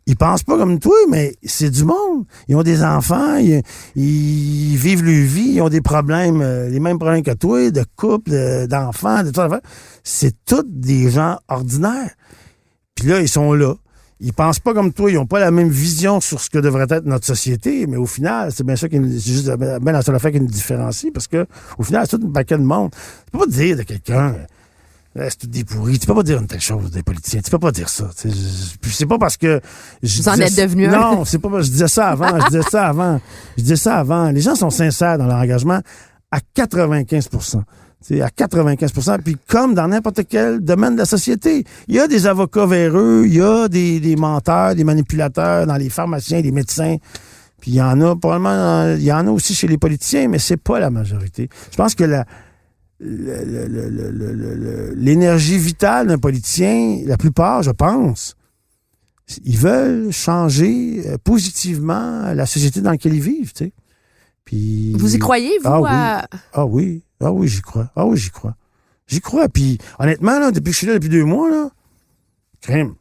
Ils pensent pas comme toi, mais c'est du monde. Ils ont des enfants, ils vivent leur vie, ils ont des problèmes, les mêmes problèmes que toi, de couple, d'enfants, de tout ça. C'est tous des gens ordinaires. Puis là, ils sont là. Ils pensent pas comme toi, ils ont pas la même vision sur ce que devrait être notre société, mais au final, c'est bien ça c'est juste bien la seule affaire qui nous différencie, parce que au final, c'est tout un paquet de monde. Tu peux pas dire de quelqu'un, c'est tout des pourris. Tu peux pas dire une telle chose des politiciens. Tu peux pas dire ça. C'est pas parce que vous en êtes devenu un. Non, c'est pas parce que je disais ça avant. Les gens sont sincères dans leur engagement à 95%. C'est à 95%. Puis comme dans n'importe quel domaine de la société, il y a des avocats véreux, il y a des menteurs, des manipulateurs dans les pharmaciens, les médecins. Puis il y en a probablement, il y en a aussi chez les politiciens, mais c'est pas la majorité. Je pense que l'énergie vitale d'un politicien, la plupart, je pense, ils veulent changer positivement la société dans laquelle ils vivent, tu sais. Puis, vous y croyez, vous? Ah oui, j'y crois. J'y crois. Puis, honnêtement, là, depuis que je suis là depuis 2 mois, là, crème.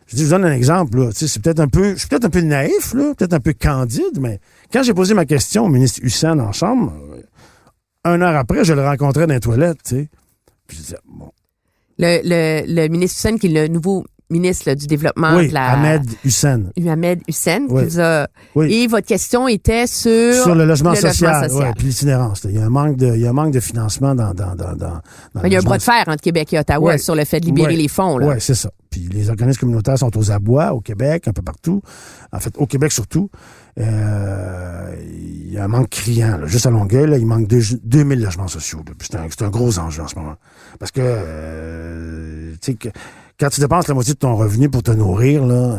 Je vous donne un exemple, là. Tu sais, je suis peut-être un peu naïf, là, peut-être un peu candide, mais quand j'ai posé ma question au ministre Hussein en chambre, 1 heure après, je le rencontrais dans les toilettes, tu sais. Puis je disais, bon. Le ministre Hussein, qui est le nouveau ministre là, du développement Oui, de la... Ahmed Hussein. Ahmed Hussein. Oui. Qui vous a... Oui. Et votre question était sur le logement social. Ouais, puis l'itinérance. Il y a un manque de financement dans il y a un bras de fer entre Québec et Ottawa Ouais. sur le fait de libérer les fonds. Oui, c'est ça. Puis les organismes communautaires sont aux abois au Québec, un peu partout. En fait, au Québec surtout. Il y a un manque criant. Là. Juste à Longueuil, là, il manque 2000 logements sociaux. Là. C'est un gros enjeu en ce moment. Parce que, tu sais, quand tu dépenses la moitié de ton revenu pour te nourrir, là,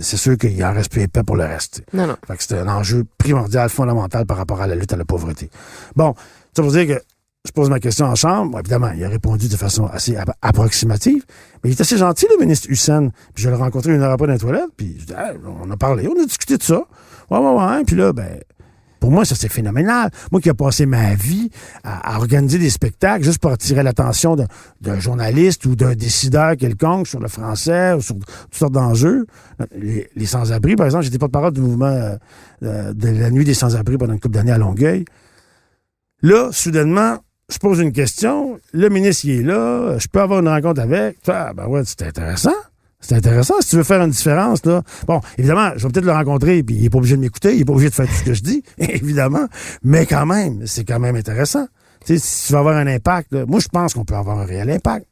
c'est sûr qu'il en reste plus épais pour le reste. Non. Fait que c'est un enjeu primordial, fondamental par rapport à la lutte à la pauvreté. Bon, ça veut dire que je pose ma question en chambre. Bon, évidemment, il a répondu de façon assez approximative. Mais il est assez gentil, le ministre Hussein. Puis je l'ai rencontré 1 heure après dans les toilettes. Puis je dis, on a parlé, on a discuté de ça. Ouais. Puis là, pour moi, ça, c'est phénoménal. Moi qui ai passé ma vie à organiser des spectacles juste pour attirer l'attention d'un journaliste ou d'un décideur quelconque sur le français ou sur toutes sortes d'enjeux. Les sans-abri, par exemple, j'étais porte-parole du mouvement de la nuit des sans-abri pendant une couple d'années à Longueuil. Là, soudainement, je pose une question, le ministre, il est là, je peux avoir une rencontre avec. C'est intéressant. C'est intéressant si tu veux faire une différence, là. Bon, évidemment, je vais peut-être le rencontrer, puis il n'est pas obligé de m'écouter, il n'est pas obligé de faire tout ce que je dis, évidemment. Mais quand même, c'est quand même intéressant. Tu sais, si tu vas avoir un impact, là, moi, je pense qu'on peut avoir un réel impact.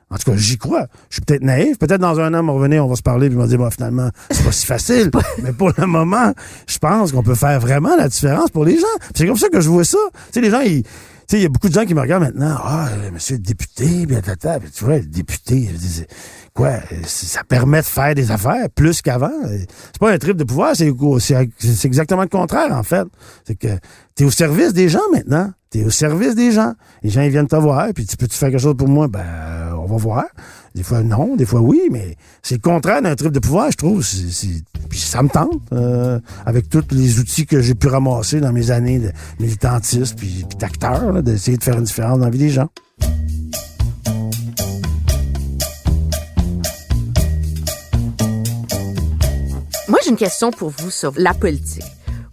En tout cas, j'y crois. Je suis peut-être naïf. Peut-être dans un an, on va revenir, on va se parler, puis on va dire, finalement, c'est pas si facile. Mais pour le moment, je pense qu'on peut faire vraiment la différence pour les gens. Puis c'est comme ça que je vois ça. Tu sais, les gens, il y a beaucoup de gens qui me regardent maintenant. Monsieur le député, puis tu vois, le député, je dis, quoi, ça permet de faire des affaires plus qu'avant. C'est pas un trip de pouvoir, c'est exactement le contraire, en fait. C'est que t'es au service des gens maintenant. T'es au service des gens. Les gens, ils viennent te voir, puis peux-tu faire quelque chose pour moi? On va voir. Des fois, non, des fois, oui, mais c'est le contraire d'un trip de pouvoir, je trouve. Puis ça me tente, avec tous les outils que j'ai pu ramasser dans mes années de militantisme puis d'acteur, là, d'essayer de faire une différence dans la vie des gens. Moi, j'ai une question pour vous sur la politique.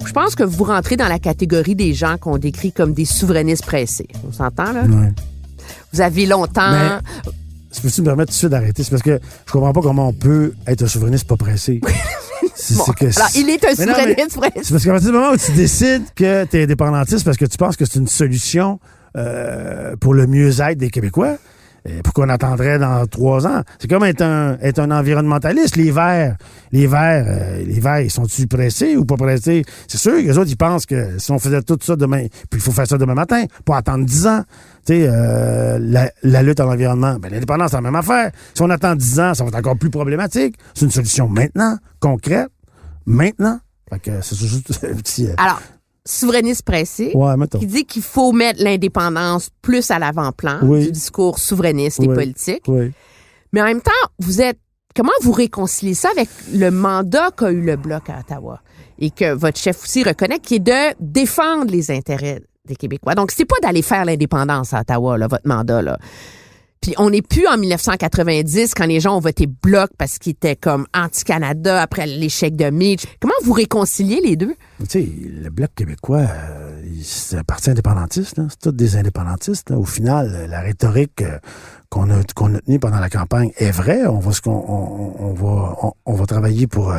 Je pense que vous rentrez dans la catégorie des gens qu'on décrit comme des souverainistes pressés. On s'entend, là? Ouais. Vous avez longtemps... Mais, peux-tu me permettre tout de suite d'arrêter? C'est parce que je comprends pas comment on peut être un souverainiste pas pressé. Alors, il est un souverainiste pressé. C'est parce qu'à partir du moment où tu décides que tu es indépendantiste parce que tu penses que c'est une solution pour le mieux-être des Québécois, pourquoi on attendrait dans 3 ans? C'est comme être un environnementaliste. Les Verts, ils sont-ils pressés ou pas pressés? C'est sûr que les autres, ils pensent que si on faisait tout ça demain, puis il faut faire ça demain matin, pas attendre 10 ans. Tu sais, la lutte à l'environnement, l'indépendance, c'est la même affaire. Si on attend 10 ans, ça va être encore plus problématique. C'est une solution maintenant, concrète, maintenant. Fait que c'est juste un petit... Alors, souverainiste pressé, qui dit qu'il faut mettre l'indépendance plus à l'avant-plan du discours souverainiste et politique. Oui. Mais en même temps, comment vous réconciliez ça avec le mandat qu'a eu le Bloc à Ottawa et que votre chef aussi reconnaît, qui est de défendre les intérêts des Québécois. Donc, c'est pas d'aller faire l'indépendance à Ottawa, là, votre mandat, là. Puis on n'est plus en 1990 quand les gens ont voté Bloc parce qu'ils étaient comme anti-Canada après l'échec de Mitch. Comment vous réconciliez les deux? Tu sais, le Bloc québécois, c'est un parti indépendantiste, là. C'est tous des indépendantistes, là. Au final, la rhétorique qu'on a tenue pendant la campagne est vraie. On va travailler pour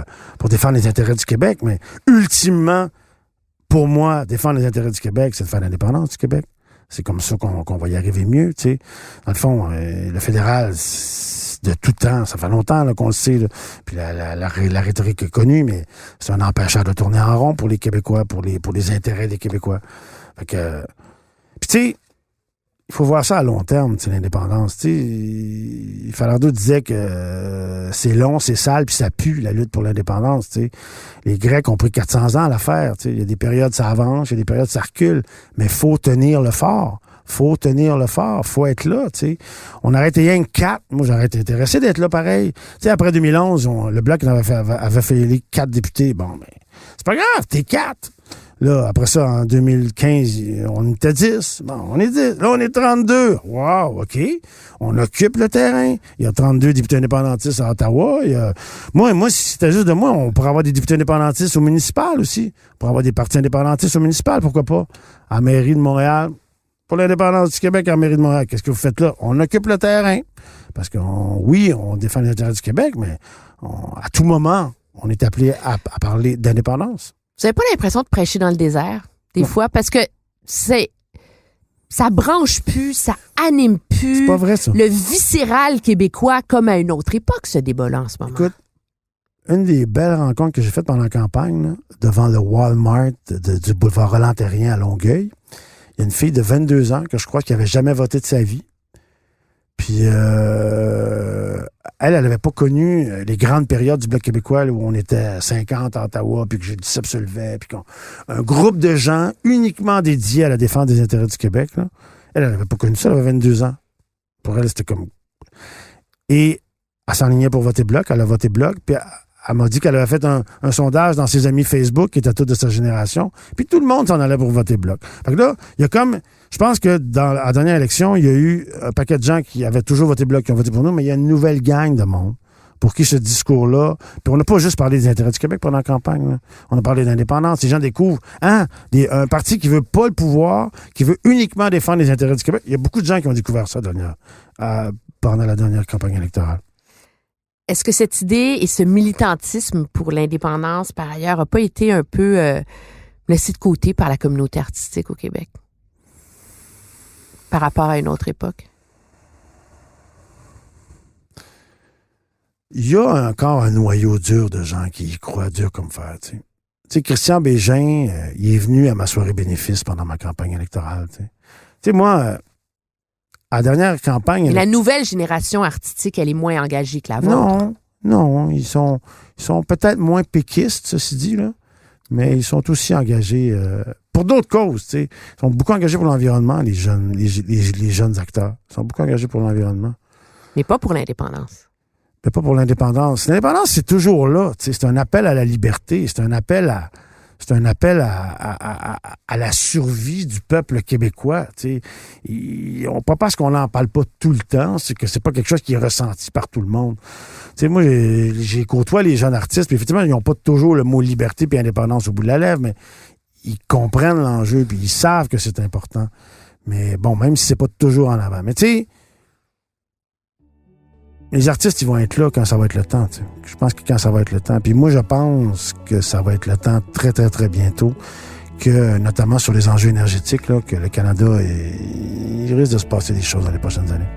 défendre les intérêts du Québec, mais ultimement, pour moi, défendre les intérêts du Québec, c'est de faire l'indépendance du Québec. C'est comme ça qu'on va y arriver mieux, tu sais. Dans le fond, le fédéral, de tout temps, ça fait longtemps là, qu'on le sait, là. Puis la rhétorique est connue, mais c'est un empêcheur de tourner en rond pour les Québécois, pour les intérêts des Québécois. Fait que... Puis tu sais, il faut voir ça à long terme, tu sais, l'indépendance. Tu sais, Falardeau disait que c'est long, c'est sale, puis ça pue, la lutte pour l'indépendance, tu sais. Les Grecs ont pris 400 ans à la faire, tu sais. Il y a des périodes, ça avance, il y a des périodes, ça recule. Mais faut tenir le fort. Faut être là, tu sais. On aurait été rien que 4. Moi, j'aurais été intéressé d'être là pareil. Tu sais, après 2011, le Bloc avait fait les 4 députés. Bon, mais c'est pas grave, t'es 4. Là, après ça, en 2015, on était 10. Bon, on est 10. Là, on est 32. Wow, OK. On occupe le terrain. Il y a 32 députés indépendantistes à Ottawa. Moi, si c'était juste de moi, on pourrait avoir des députés indépendantistes au municipal aussi. On pourrait avoir des partis indépendantistes au municipal, pourquoi pas? À la mairie de Montréal, pour l'indépendance du Québec en mairie de Montréal. Qu'est-ce que vous faites là? On occupe le terrain. Parce que, oui, on défend les intérêts du Québec, mais à tout moment, on est appelé à parler d'indépendance. Vous n'avez pas l'impression de prêcher dans le désert, des fois? Parce que ça branche plus, ça anime plus. C'est pas vrai, ça. Le viscéral québécois, comme à une autre époque, ce débat-là en ce moment. Écoute, une des belles rencontres que j'ai faites pendant la campagne, là, devant le Walmart du boulevard Roland-Terrien à Longueuil, il y a une fille de 22 ans que je crois qui n'avait jamais voté de sa vie. Puis, elle n'avait pas connu les grandes périodes du Bloc québécois là, où on était à 50 à Ottawa, puis que G17 se levait, puis un groupe de gens uniquement dédiés à la défense des intérêts du Québec. Là. Elle n'avait pas connu ça, elle avait 22 ans. Pour elle, c'était comme... Et elle s'enlignait pour voter Bloc, elle a voté Bloc, puis elle m'a dit qu'elle avait fait un sondage dans ses amis Facebook, qui étaient tous de sa génération, puis tout le monde s'en allait pour voter Bloc. Fait que là, il y a comme... Je pense que dans la dernière élection, il y a eu un paquet de gens qui avaient toujours voté Bloc, qui ont voté pour nous, mais il y a une nouvelle gang de monde pour qui ce discours-là... Puis on n'a pas juste parlé des intérêts du Québec pendant la campagne. Là. On a parlé d'indépendance. Les gens découvrent un parti qui veut pas le pouvoir, qui veut uniquement défendre les intérêts du Québec. Il y a beaucoup de gens qui ont découvert ça pendant la dernière campagne électorale. Est-ce que cette idée et ce militantisme pour l'indépendance, par ailleurs, n'a pas été un peu laissé de côté par la communauté artistique au Québec par rapport à une autre époque? Il y a encore un noyau dur de gens qui y croient dur comme fer. Tu sais, Christian Bégin, il est venu à ma soirée bénéfice pendant ma campagne électorale. Tu sais, moi, à la dernière campagne... La nouvelle génération artistique, elle est moins engagée que la vôtre. Non, ils sont peut-être moins péquistes, ceci dit, là, mais ils sont aussi engagés pour d'autres causes. Tu sais. Ils sont beaucoup engagés pour l'environnement, les jeunes acteurs. Ils sont beaucoup engagés pour l'environnement. Mais pas pour l'indépendance. Mais pas pour l'indépendance. L'indépendance, c'est toujours là. Tu sais. C'est un appel à la liberté. C'est un appel à la survie du peuple québécois. Tu sais. Pas parce qu'on n'en parle pas tout le temps, c'est que c'est pas quelque chose qui est ressenti par tout le monde. Tu sais, moi, j'ai côtoyé les jeunes artistes, puis effectivement, ils n'ont pas toujours le mot liberté et indépendance au bout de la lèvre, mais ils comprennent l'enjeu, puis ils savent que c'est important. Mais bon, même si c'est pas toujours en avant. Mais tu sais, les artistes, ils vont être là quand ça va être le temps. Tu sais. Je pense que quand ça va être le temps. Puis moi, je pense que ça va être le temps très, très, très bientôt, que notamment sur les enjeux énergétiques, là, que le Canada, il risque de se passer des choses dans les prochaines années.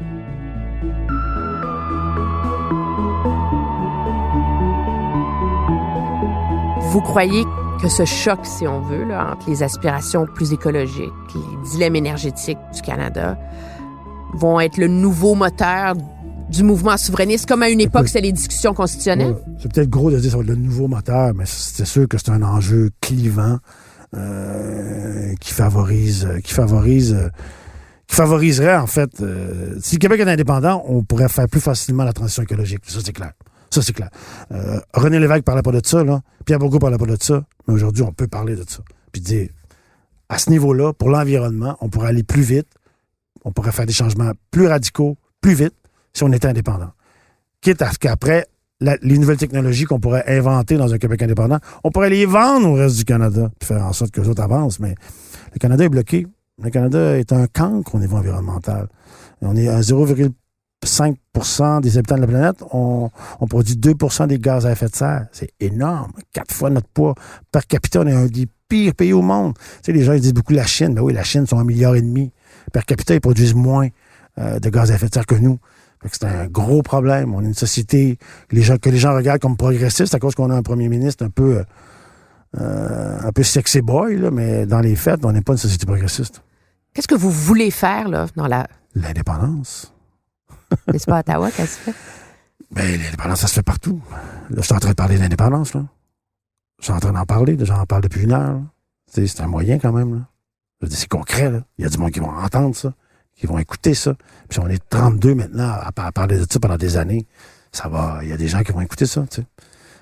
Vous croyez que ce choc, si on veut, là, entre les aspirations plus écologiques, les dilemmes énergétiques du Canada, vont être le nouveau moteur du mouvement souverainiste, comme à une époque, c'était les discussions constitutionnelles? Ouais, c'est peut-être gros de dire que ça va être le nouveau moteur, mais c'est sûr que c'est un enjeu clivant qui favoriserait, en fait... si le Québec est indépendant, on pourrait faire plus facilement la transition écologique. Ça, c'est clair. René Lévesque parlait pas de ça, là. Pierre Bourgault parlait pas de ça. Mais aujourd'hui, on peut parler de ça. Puis dire, à ce niveau-là, pour l'environnement, on pourrait aller plus vite. On pourrait faire des changements plus radicaux, plus vite, si on était indépendant. Quitte à ce qu'après, les nouvelles technologies qu'on pourrait inventer dans un Québec indépendant, on pourrait les vendre au reste du Canada, puis faire en sorte que les autres avancent. Mais le Canada est bloqué. Le Canada est un cancre au niveau environnemental. On est à 0,5% des habitants de la planète. On produit 2% des gaz à effet de serre. C'est énorme. 4 fois notre poids. Per capita, on est un des pires pays au monde. Tu sais, les gens ils disent beaucoup la Chine. Ben oui, la Chine sont 1,5 milliard. Per capita, ils produisent moins de gaz à effet de serre que nous. C'est un gros problème. On est une société que les gens regardent comme progressiste à cause qu'on a un premier ministre un peu sexy boy, là, mais dans les faits, on n'est pas une société progressiste. Qu'est-ce que vous voulez faire là, dans l'indépendance? Mais c'est pas à Ottawa qu'elle se fait? Ben, l'indépendance, ça se fait partout. Là, je suis en train de parler d'indépendance, là. Je suis en train d'en parler. J'en parle depuis 1 heure. C'est un moyen quand même, là. Je dis, c'est concret, là. Il y a du monde qui vont entendre ça, qui vont écouter ça. Puis on est 32 maintenant à parler de ça pendant des années. Ça va, il y a des gens qui vont écouter ça, tu sais.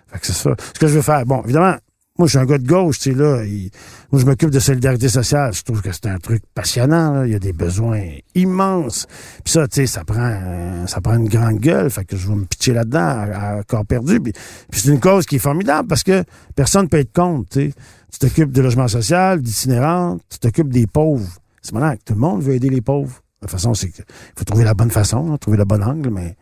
Fait que c'est ça. Ce que je veux faire, bon, évidemment, moi, je suis un gars de gauche, tu sais, là. Moi, je m'occupe de solidarité sociale. Je trouve que c'est un truc passionnant, là. Il y a des besoins immenses. Puis ça, tu sais, ça prend une grande gueule. Fait que je vais me pitcher là-dedans à corps perdu. Puis c'est une cause qui est formidable parce que personne ne peut être contre, tu sais. Tu t'occupes du logement social, d'itinérants, tu t'occupes des pauvres. C'est malin. Tout le monde veut aider les pauvres. De toute façon, il faut trouver la bonne façon, trouver le bon angle, mais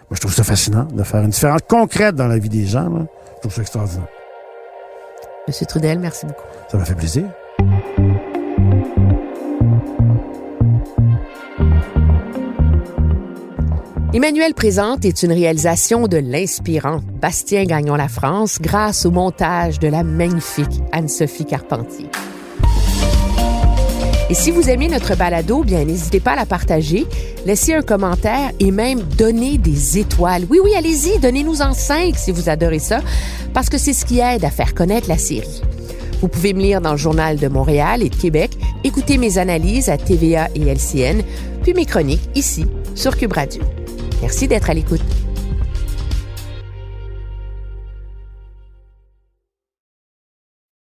moi, je trouve ça fascinant de faire une différence concrète dans la vie des gens. Là. Je trouve ça extraordinaire. Monsieur Trudel, merci beaucoup. Ça m'a fait plaisir. Emmanuel présente est une réalisation de l'inspirant Bastien Gagnon La France grâce au montage de la magnifique Anne-Sophie Carpentier. Et si vous aimez notre balado, bien n'hésitez pas à la partager, laissez un commentaire et même donnez des étoiles. Oui, allez-y, donnez-nous-en 5 si vous adorez ça, parce que c'est ce qui aide à faire connaître la série. Vous pouvez me lire dans le Journal de Montréal et de Québec, écouter mes analyses à TVA et LCN, puis mes chroniques ici sur Cube Radio. Merci d'être à l'écoute.